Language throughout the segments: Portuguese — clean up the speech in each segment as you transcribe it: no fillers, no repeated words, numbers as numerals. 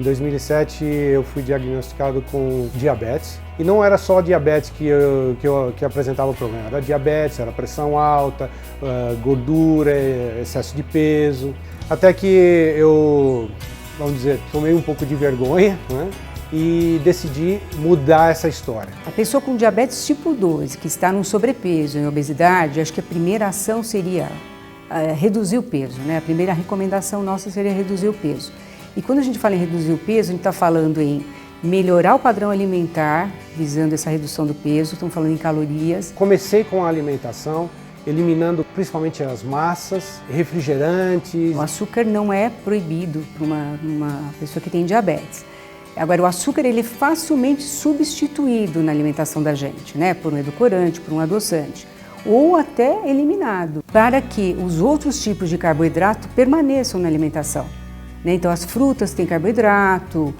2007 eu fui diagnosticado com diabetes. E não era só diabetes que apresentava o problema, era diabetes, era pressão alta, gordura, excesso de peso. Até que eu, vamos dizer, tomei um pouco de vergonha, né? E decidi mudar essa história. A pessoa com diabetes tipo 2, que está num sobrepeso, em obesidade, acho que a primeira ação seria reduzir o peso, né? A primeira recomendação nossa seria reduzir o peso. E quando a gente fala em reduzir o peso, a gente está falando em melhorar o padrão alimentar, visando essa redução do peso, estamos falando em calorias. Comecei com a alimentação, eliminando principalmente as massas, refrigerantes. O açúcar não é proibido para uma pessoa que tem diabetes. Agora, o açúcar ele é facilmente substituído na alimentação da gente, né? Por um edulcorante, por um adoçante, ou até eliminado, para que os outros tipos de carboidrato permaneçam na alimentação. Então, as frutas têm carboidrato,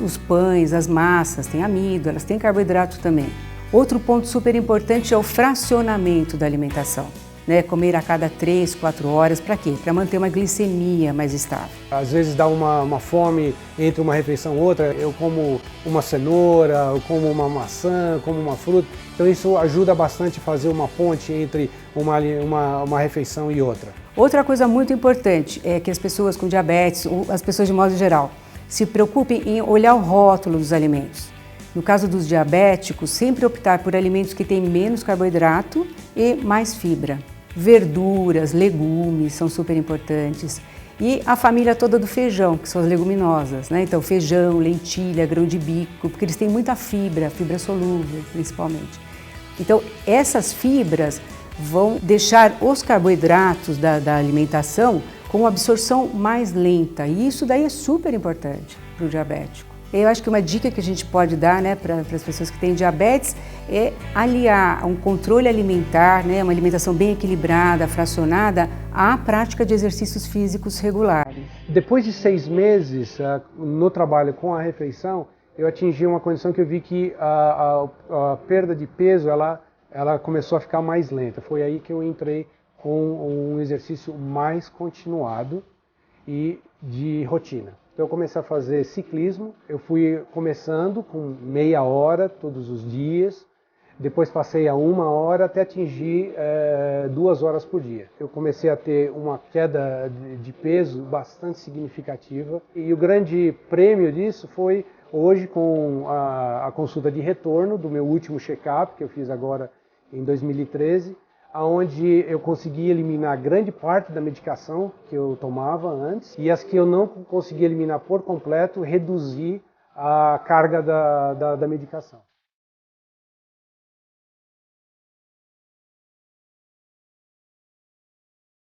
os pães, as massas têm amido, elas têm carboidrato também. Outro ponto super importante é o fracionamento da alimentação. Comer a cada 3, 4 horas, para quê? Para manter uma glicemia mais estável. Às vezes dá uma fome entre uma refeição e outra, eu como uma cenoura, eu como uma maçã, como uma fruta. Então isso ajuda bastante a fazer uma ponte entre uma refeição e outra. Outra coisa muito importante é que as pessoas com diabetes, ou as pessoas de modo geral, se preocupem em olhar o rótulo dos alimentos. No caso dos diabéticos, sempre optar por alimentos que têm menos carboidrato e mais fibra. Verduras, legumes são super importantes. E a família toda do feijão, que são as leguminosas, né? Então feijão, lentilha, grão de bico, porque eles têm muita fibra solúvel principalmente. Então essas fibras vão deixar os carboidratos da alimentação com uma absorção mais lenta. E isso daí é super importante para o diabético. Eu acho que uma dica que a gente pode dar, né, para as pessoas que têm diabetes é aliar um controle alimentar, né, uma alimentação bem equilibrada, fracionada, à prática de exercícios físicos regulares. Depois de 6 meses no trabalho com a refeição, eu atingi uma condição que eu vi que a perda de peso ela começou a ficar mais lenta. Foi aí que eu entrei com um exercício mais continuado e de rotina. Então eu comecei a fazer ciclismo, eu fui começando com meia hora todos os dias, depois passei a 1 hora até atingir 2 horas por dia. Eu comecei a ter uma queda de peso bastante significativa e o grande prêmio disso foi hoje com a consulta de retorno do meu último check-up que eu fiz agora em 2013, onde eu consegui eliminar grande parte da medicação que eu tomava antes e as que eu não consegui eliminar por completo, reduzir a carga da medicação.